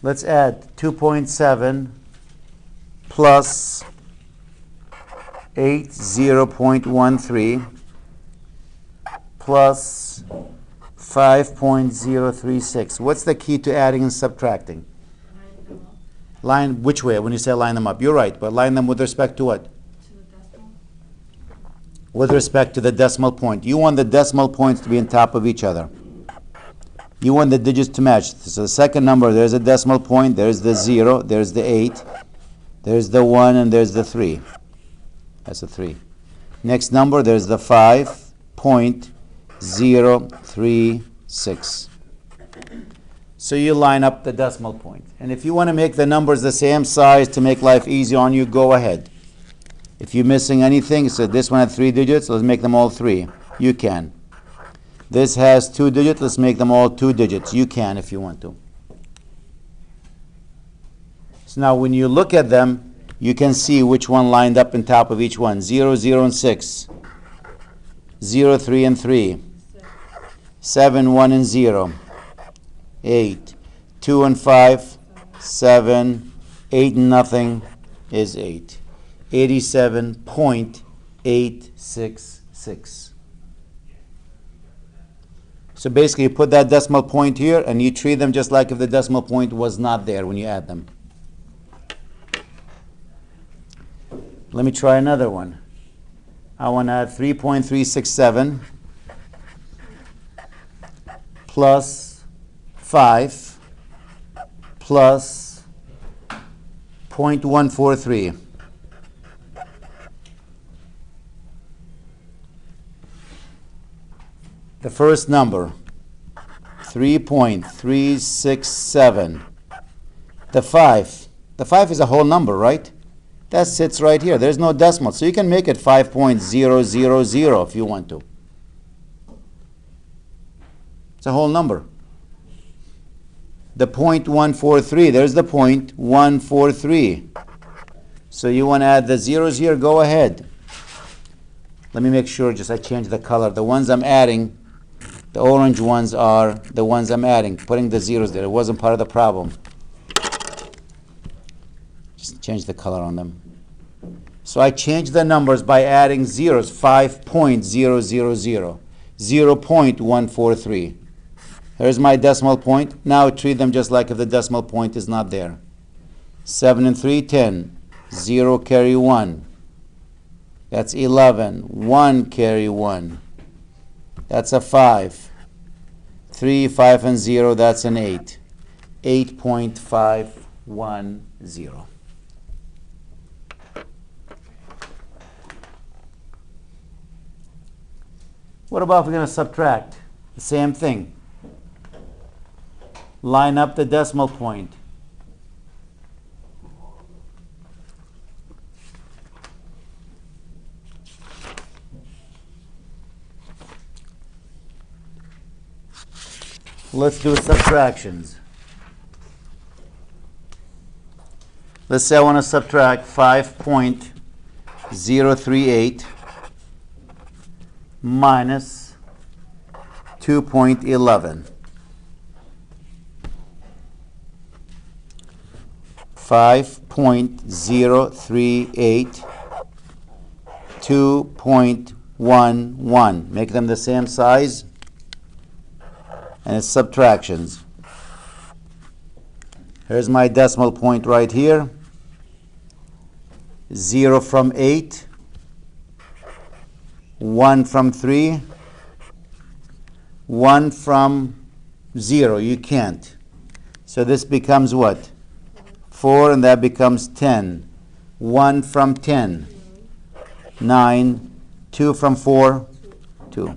Let's add 2.7 plus 80.13 plus 5.036. What's the key to adding and subtracting? Line which way? When you say line them up, you're right, but line them with respect to what? To the decimal. With respect to the decimal point. You want the decimal points to be on top of each other. You want the digits to match. So the second number, there's a decimal point, there's the 0, there's the 8, there's the 1, and there's the 3. That's a 3. Next number, there's the 5.036. So you line up the decimal point. And if you want to make the numbers the same size to make life easy on you, go ahead. If you're missing anything, so this one had 3 digits, let's make them all 3. You can. This has 2 digits, let's make them all 2 digits. You can if you want to. So now when you look at them, you can see which one lined up on top of each one. 0, 0, and 6. 0, 3, and 3. 7, 1, and 0. 8. 2 and 5. 7. 8 and nothing is 8. 87.866. So basically you put that decimal point here and you treat them just like if the decimal point was not there when you add them. Let me try another one. I want to add 3.367 plus 5 plus 0.143. The first number, 3.367. The 5 is a whole number, right? That sits right here. There's no decimal. So you can make it 5.000 if you want to. It's a whole number. The 0.143, there's the 0.143. So you want to add the zeros here, go ahead. Let me make sure just I change the color. The ones I'm adding, the orange ones are the ones I'm adding. Putting the zeros there, it wasn't part of the problem. Just change the color on them. So I changed the numbers by adding zeros, 5.000, 0.143. Here's my decimal point. Now treat them just like if the decimal point is not there. 7 and 3, 10. 0 carry 1. That's 11. 1 carry 1. That's a 5. 3, 5, and 0, that's an 8. 8.510. What about if we're going to subtract? The same thing. Line up the decimal point. Let's do subtractions. Let's say I want to subtract 5.038 minus 2.11. 5.038, 2.11. Make them the same size. And it's subtractions. Here's my decimal point right here. 0 from 8. 1 from 3. 1 from 0. You can't. So this becomes what? 4, and that becomes 10. 1 from 10. 9. 2 from 4. 2.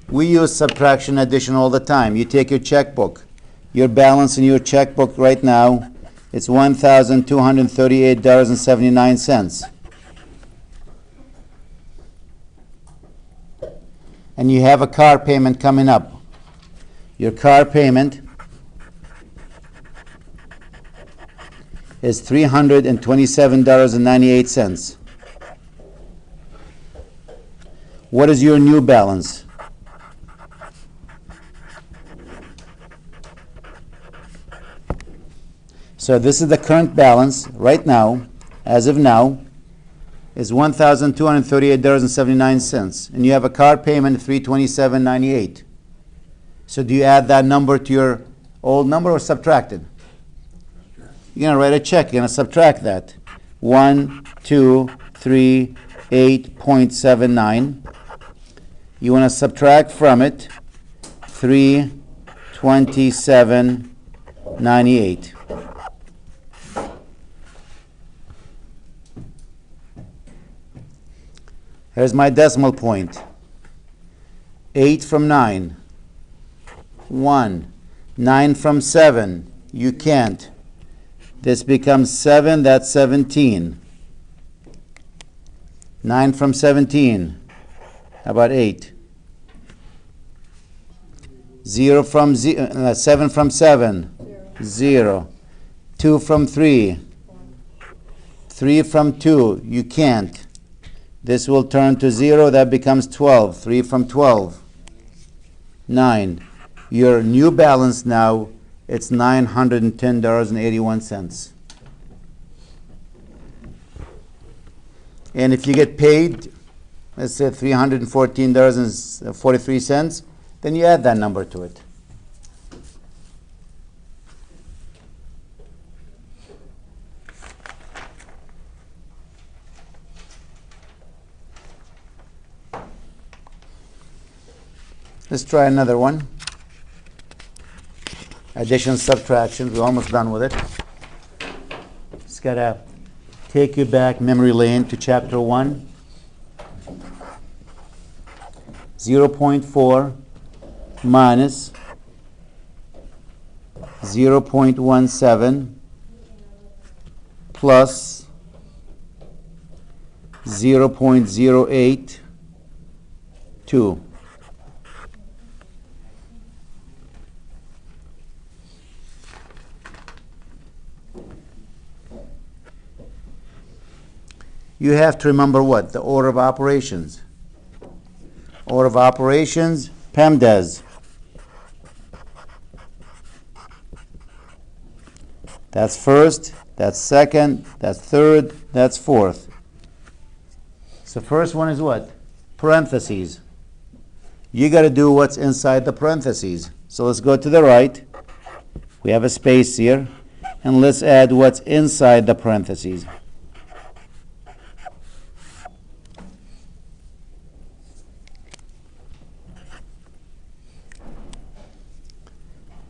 We use subtraction addition all the time. You take your checkbook. Your balance in your checkbook right now, it's $1,238.79. And you have a car payment coming up. Your car payment is $327.98. What is your new balance? So this is the current balance right now, as of now, is $1,238.79, and you have a car payment of $327.98. So do you add that number to your old number or subtract it? You're gonna write a check. You're gonna subtract that. 1,238.79. You wanna subtract from it 327.98. Here's my decimal point. 8 from 9. 1. 9 from 7. You can't. This becomes 7, that's 17. 9 from 17. How about 8? 0 from 7 from 7. 0. 2 from 3. 3 from 2. You can't. This will turn to 0, that becomes 12. 3 from 12. 9. Your new balance now, it's $910.81. And if you get paid, let's say $314.43, then you add that number to it. Let's try another one. Addition, subtraction. We're almost done with it. Just gotta take you back memory lane to chapter 1. 0.4 minus 0.17 plus 0.082. You have to remember what? The order of operations. Order of operations, PEMDAS. That's first, that's second, that's third, that's fourth. So first one is what? Parentheses. You got to do what's inside the parentheses. So let's go to the right. We have a space here. And let's add what's inside the parentheses.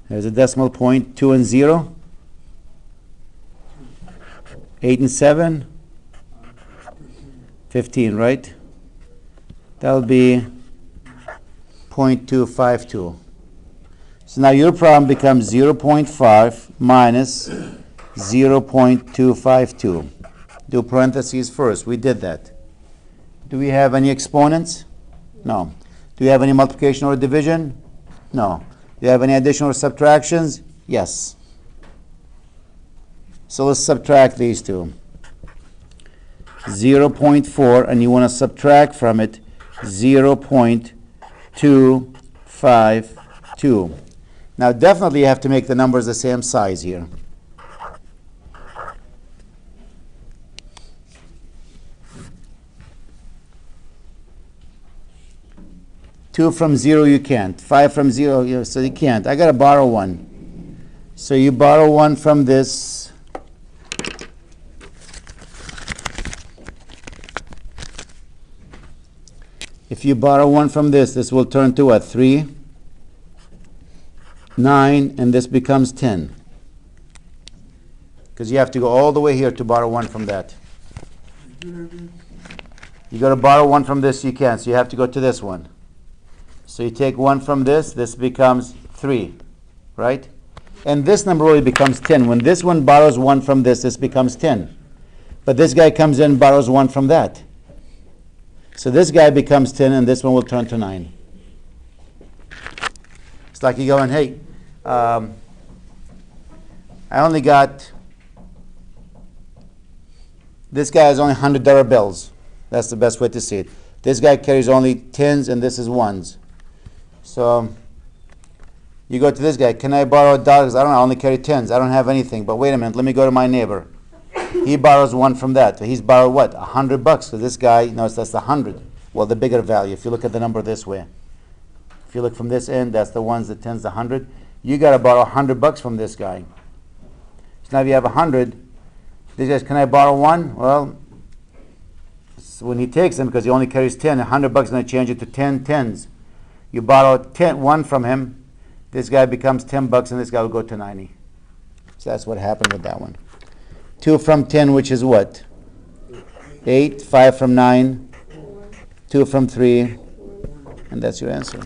There's a decimal point, 2 and 0. 8 and 7. 15, right? That'll be 0.252. So now your problem becomes 0.5 minus 0.252. Do parentheses first. We did that. Do we have any exponents? No. Do we have any multiplication or division? No. Do you have any addition or subtractions? Yes. So let's subtract these two. 0.4, and you want to subtract from it 0.252. Now definitely you have to make the numbers the same size here. Two from 0 you can't. 5 from 0, so you can't. I got to borrow one. So you borrow one from this. If you borrow one from this will turn to what? 3, 9, and this becomes 10. Because you have to go all the way here to borrow one from that. You got to borrow one from this, you can't. So you have to go to this one. So you take one from this becomes 3, right? And this number really becomes 10. When this one borrows one from this becomes 10. But this guy comes in and borrows one from that. So this guy becomes 10, and this one will turn to 9. It's like you going, hey, I only got, this guy has only $100 bills. That's the best way to see it. This guy carries only 10s and this is 1s. So you go to this guy, can I borrow $1? I don't know, I only carry 10s. I don't have anything. But wait a minute, let me go to my neighbor. He borrows 1 from that. So he's borrowed what? $100. So this guy, notice that's the 100. Well, the bigger value. If you look at the number this way. If you look from this end, that's the 1s, the 10s, the 100. You got to borrow $100 from this guy. So now if you have 100, this guy, can I borrow 1? Well, so when he takes them, because he only carries 10, $100 is going to change it to 10 10s. You borrow 1 from him. This guy becomes $10 and this guy will go to 90. So that's what happened with that one. 2 from 10, which is what? 8. 5 from 9. 2 from 3. And that's your answer.